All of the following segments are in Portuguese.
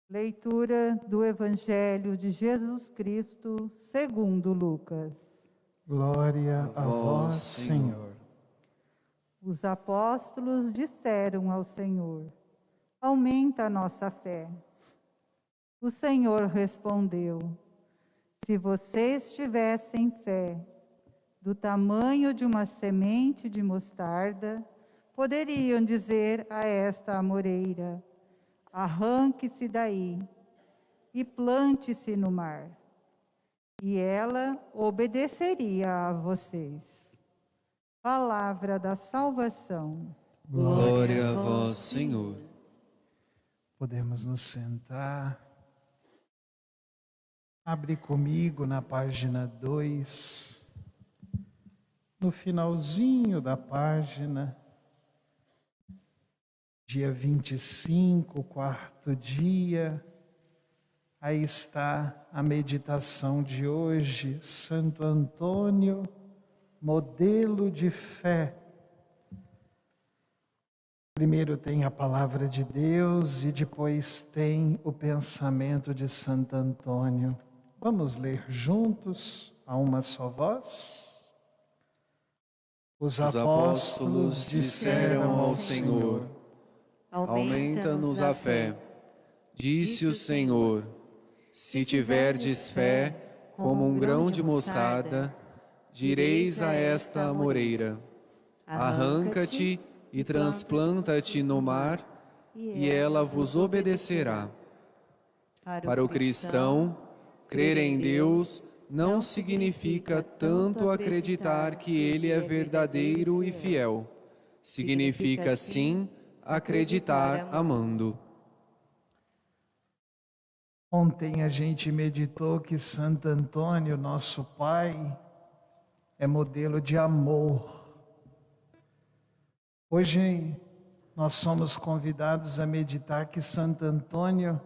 Leitura do Evangelho de Jesus Cristo, segundo Lucas. Glória a vós, Senhor. Os apóstolos disseram ao Senhor: aumenta a nossa fé. O Senhor respondeu: se vocês tivessem fé do tamanho de uma semente de mostarda, poderiam dizer a esta amoreira: arranque-se daí e plante-se no mar, e ela obedeceria a vocês. Palavra da salvação. Glória a vós, Senhor. Podemos nos sentar. Abre comigo na página 2, no finalzinho da página, dia 25, quarto dia, aí está a meditação de hoje, Santo Antônio, modelo de fé. Primeiro tem a palavra de Deus e depois tem o pensamento de Santo Antônio. Vamos ler juntos, a uma só voz? Os apóstolos disseram ao Senhor: aumenta-nos a fé. Disse o Senhor: se tiverdes fé como um grão de mostarda, direis a esta amoreira: arranca-te e transplanta-te no mar, e ela vos obedecerá. Para o cristão, crer em Deus não significa tanto acreditar que Ele é verdadeiro e fiel. Significa, sim, acreditar amando. Ontem a gente meditou que Santo Antônio, nosso pai, é modelo de amor. Hoje nós somos convidados a meditar que Santo Antônio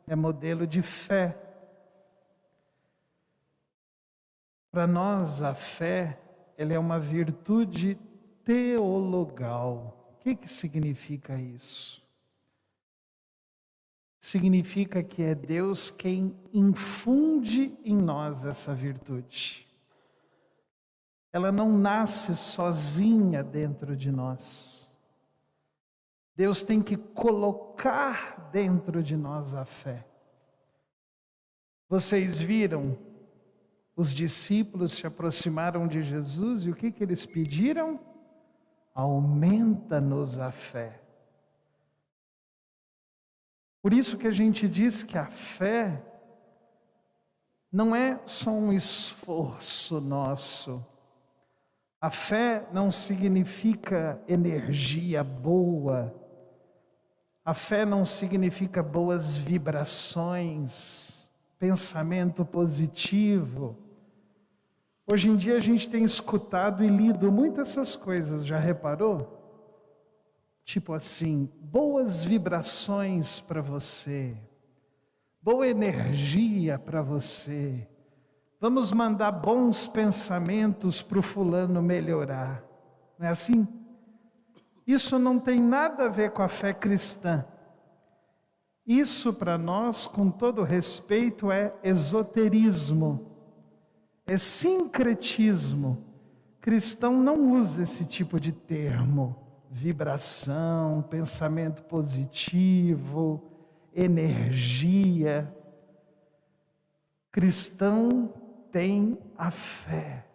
é modelo de fé. Para nós a fé, ela é uma virtude teologal. O que significa isso? Significa que é Deus quem infunde em nós essa virtude. Ela não nasce sozinha dentro de nós. Deus tem que colocar dentro de nós a fé. Vocês viram? Os discípulos se aproximaram de Jesus e o que eles pediram? Aumenta-nos a fé. Por isso que a gente diz que a fé não é só um esforço nosso. A fé não significa energia boa. A fé não significa boas vibrações, pensamento positivo. Hoje em dia a gente tem escutado e lido muitas essas coisas, já reparou? Tipo assim, boas vibrações para você, boa energia para você. Vamos mandar bons pensamentos para o fulano melhorar. Não é assim? Isso não tem nada a ver com a fé cristã. Isso para nós, com todo respeito, é esoterismo. É sincretismo. Cristão não usa esse tipo de termo. Vibração, pensamento positivo, energia. Cristão tem a fé.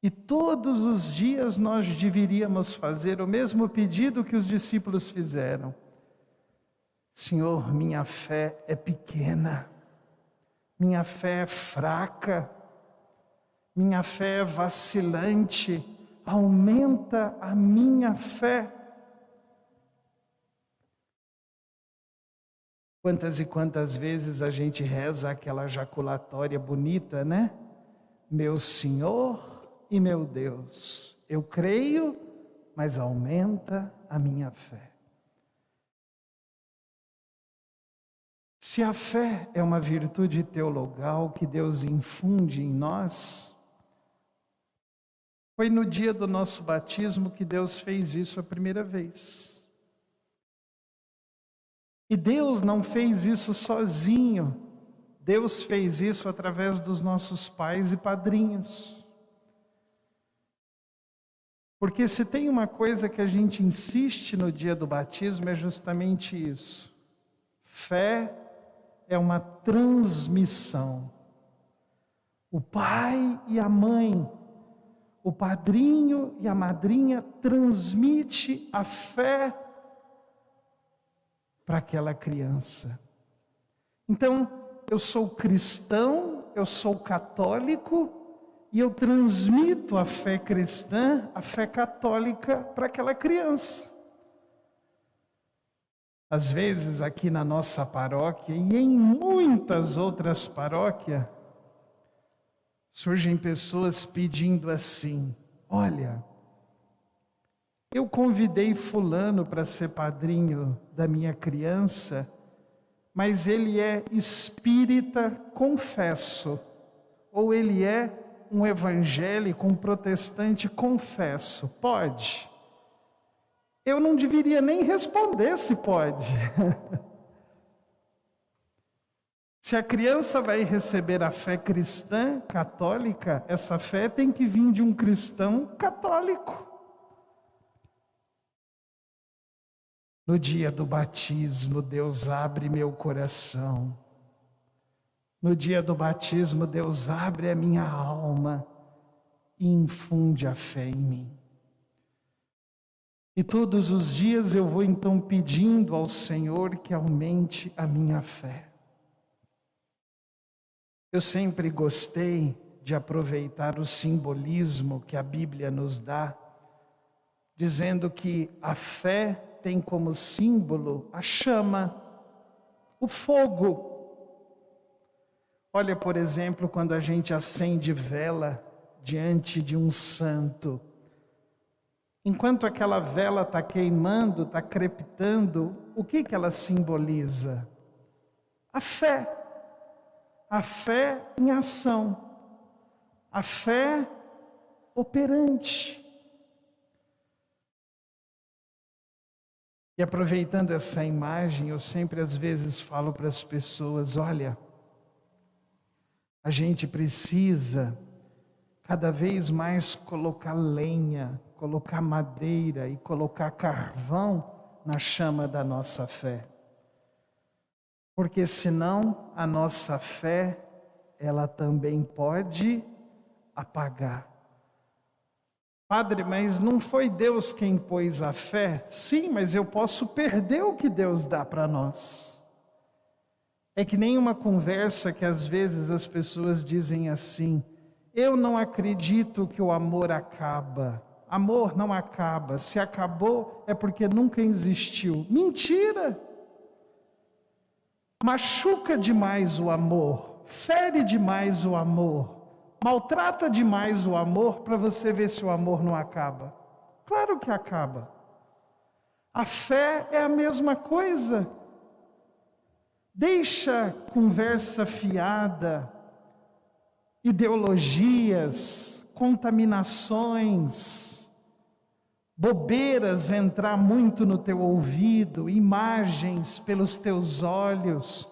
E todos os dias nós deveríamos fazer o mesmo pedido que os discípulos fizeram. Senhor, minha fé é pequena. Minha fé é fraca. Minha fé é vacilante, aumenta a minha fé. Quantas e quantas vezes a gente reza aquela jaculatória bonita, né? Meu Senhor e meu Deus, eu creio, mas aumenta a minha fé. Se a fé é uma virtude teologal que Deus infunde em nós, foi no dia do nosso batismo que Deus fez isso a primeira vez. E Deus não fez isso sozinho. Deus fez isso através dos nossos pais e padrinhos. Porque se tem uma coisa que a gente insiste no dia do batismo, é justamente isso. Fé é uma transmissão. O pai e a mãe, o padrinho e a madrinha transmite a fé para aquela criança. Então, eu sou cristão, eu sou católico e eu transmito a fé cristã, a fé católica para aquela criança. Às vezes aqui na nossa paróquia e em muitas outras paróquias, surgem pessoas pedindo assim: olha, eu convidei fulano para ser padrinho da minha criança, mas ele é espírita confesso, ou ele é um evangélico, um protestante confesso, pode? Eu não deveria nem responder se pode. Se a criança vai receber a fé cristã católica, essa fé tem que vir de um cristão católico. No dia do batismo, Deus abre meu coração. No dia do batismo, Deus abre a minha alma e infunde a fé em mim. E todos os dias eu vou então pedindo ao Senhor que aumente a minha fé. Eu sempre gostei de aproveitar o simbolismo que a Bíblia nos dá, dizendo que a fé tem como símbolo a chama, o fogo. Olha, por exemplo, quando a gente acende vela diante de um santo, enquanto aquela vela está queimando, está crepitando, o que ela simboliza? A fé. A fé em ação. A fé operante. E aproveitando essa imagem, eu sempre às vezes falo para as pessoas: olha, a gente precisa cada vez mais colocar lenha, colocar madeira e colocar carvão na chama da nossa fé. Porque senão a nossa fé, ela também pode apagar. Padre, mas não foi Deus quem pôs a fé? Sim, mas eu posso perder o que Deus dá para nós. É que nem uma conversa que às vezes as pessoas dizem assim: eu não acredito que o amor acaba. Amor não acaba. Se acabou é porque nunca existiu. Mentira! Machuca demais o amor, fere demais o amor, maltrata demais o amor para você ver se o amor não acaba. Claro que acaba. A fé é a mesma coisa. Deixa conversa fiada, ideologias, contaminações, bobeiras entrar muito no teu ouvido, imagens pelos teus olhos.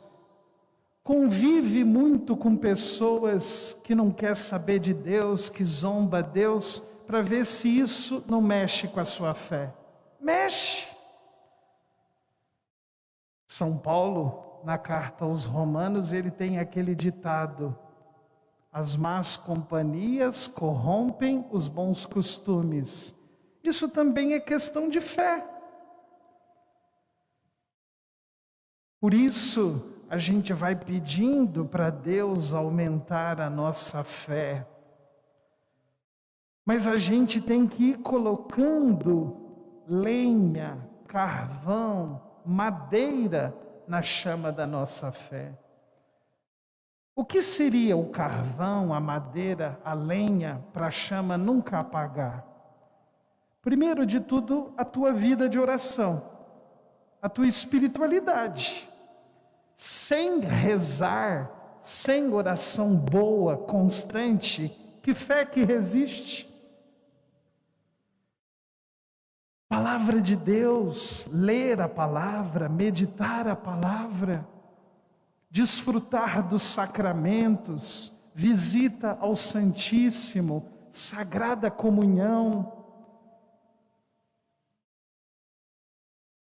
Convive muito com pessoas que não quer saber de Deus, que zomba Deus, para ver se isso não mexe com a sua fé. Mexe. São Paulo, na carta aos Romanos, ele tem aquele ditado: as más companhias corrompem os bons costumes. Isso também é questão de fé. Por isso, a gente vai pedindo para Deus aumentar a nossa fé. Mas a gente tem que ir colocando lenha, carvão, madeira na chama da nossa fé. O que seria o carvão, a madeira, a lenha para a chama nunca apagar? Primeiro de tudo, a tua vida de oração, a tua espiritualidade. Sem rezar, sem oração boa, constante, que fé que resiste? Palavra de Deus, ler a palavra, meditar a palavra, desfrutar dos sacramentos, visita ao Santíssimo, Sagrada Comunhão.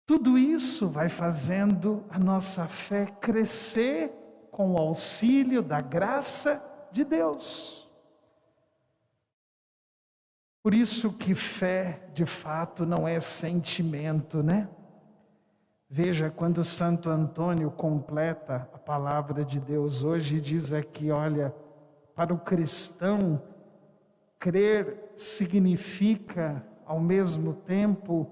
Tudo isso vai fazendo a nossa fé crescer com o auxílio da graça de Deus. Por isso que fé, de fato, não é sentimento, né? Veja, quando Santo Antônio completa a palavra de Deus hoje, diz aqui, olha, para o cristão, crer significa, ao mesmo tempo,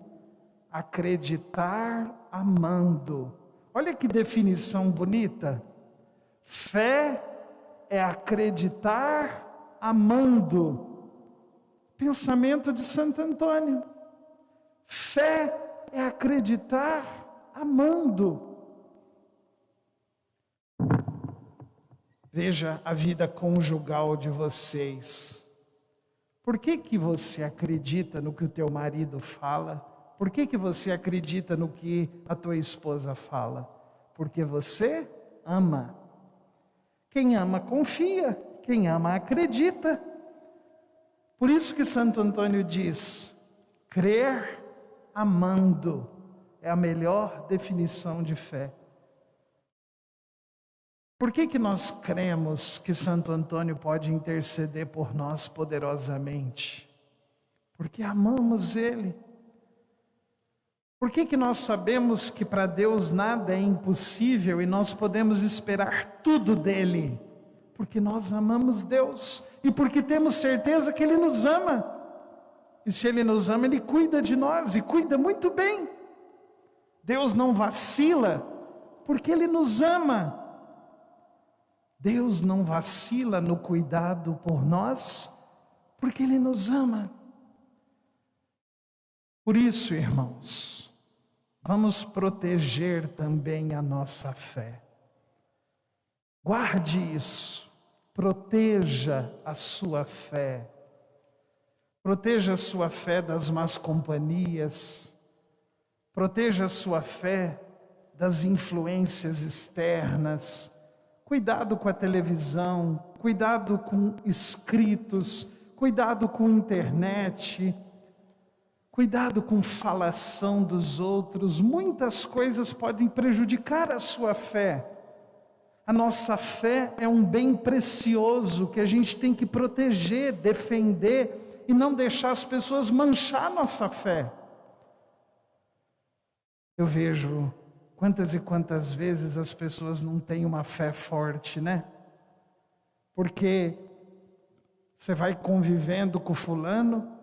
acreditar amando. Olha que definição bonita. Fé é acreditar amando. Pensamento de Santo Antônio. Fé é acreditar amando. Veja a vida conjugal de vocês. Por que você acredita no que o teu marido fala? Por que você acredita no que a tua esposa fala? Porque você ama. Quem ama confia, quem ama acredita. Por isso que Santo Antônio diz, crer amando é a melhor definição de fé. Por que nós cremos que Santo Antônio pode interceder por nós poderosamente? Porque amamos ele. Por que nós sabemos que para Deus nada é impossível e nós podemos esperar tudo dele? Porque nós amamos Deus e porque temos certeza que Ele nos ama. E se Ele nos ama, Ele cuida de nós e cuida muito bem. Deus não vacila porque Ele nos ama. Deus não vacila no cuidado por nós porque Ele nos ama. Por isso, irmãos, vamos proteger também a nossa fé. Guarde isso. Proteja a sua fé. Proteja a sua fé das más companhias. Proteja a sua fé das influências externas. Cuidado com a televisão, cuidado com escritos, cuidado com internet, cuidado com falação dos outros. Muitas coisas podem prejudicar a sua fé. A nossa fé é um bem precioso que a gente tem que proteger, defender e não deixar as pessoas manchar a nossa fé. Eu vejo quantas e quantas vezes as pessoas não têm uma fé forte, né? Porque você vai convivendo com fulano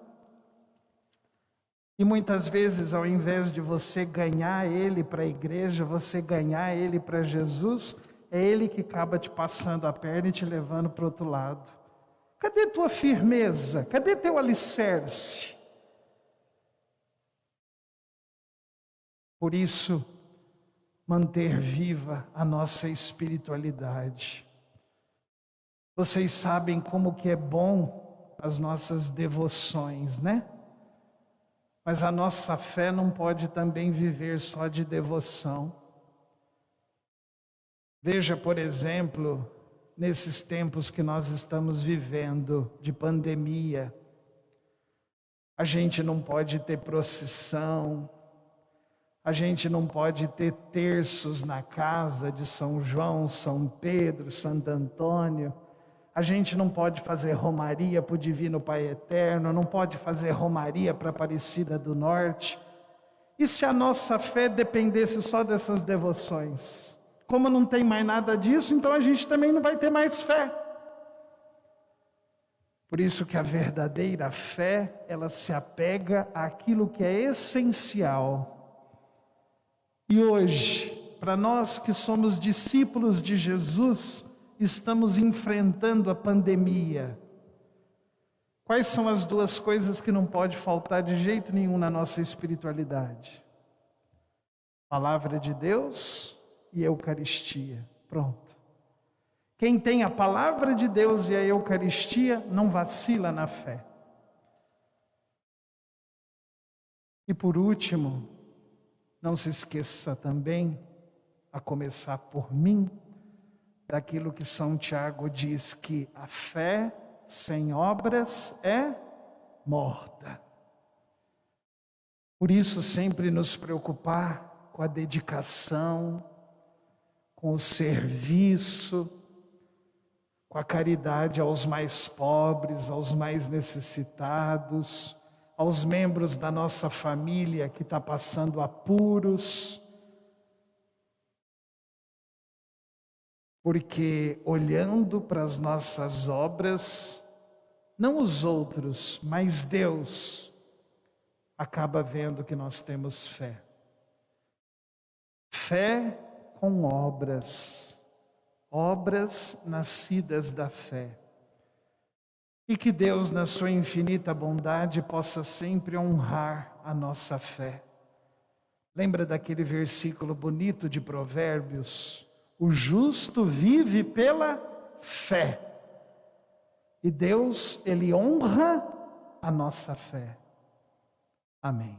e muitas vezes, ao invés de você ganhar ele para a igreja, você ganhar ele para Jesus, é ele que acaba te passando a perna e te levando para o outro lado. Cadê tua firmeza? Cadê teu alicerce? Por isso, manter viva a nossa espiritualidade. Vocês sabem como que é bom as nossas devoções, né? Mas a nossa fé não pode também viver só de devoção. Veja, por exemplo, nesses tempos que nós estamos vivendo de pandemia, a gente não pode ter procissão, a gente não pode ter terços na casa de São João, São Pedro, Santo Antônio, a gente não pode fazer romaria para o Divino Pai Eterno, não pode fazer romaria para a Aparecida do Norte. E se a nossa fé dependesse só dessas devoções? Como não tem mais nada disso, então a gente também não vai ter mais fé. Por isso que a verdadeira fé, ela se apega àquilo que é essencial. E hoje, para nós que somos discípulos de Jesus, estamos enfrentando a pandemia. Quais são as duas coisas que não pode faltar de jeito nenhum na nossa espiritualidade? Palavra de Deus e Eucaristia. Pronto. Quem tem a palavra de Deus e a Eucaristia não vacila na fé. E por último, não se esqueça também, a começar por mim, daquilo que São Tiago diz, que a fé sem obras é morta. Por isso, sempre nos preocupar com a dedicação, com o serviço, com a caridade aos mais pobres, aos mais necessitados, aos membros da nossa família que está passando apuros. Porque olhando para as nossas obras, não os outros, mas Deus, acaba vendo que nós temos fé. Fé com obras, obras nascidas da fé. E que Deus, na sua infinita bondade, possa sempre honrar a nossa fé. Lembra daquele versículo bonito de Provérbios? O justo vive pela fé. E Deus, Ele honra a nossa fé. Amém.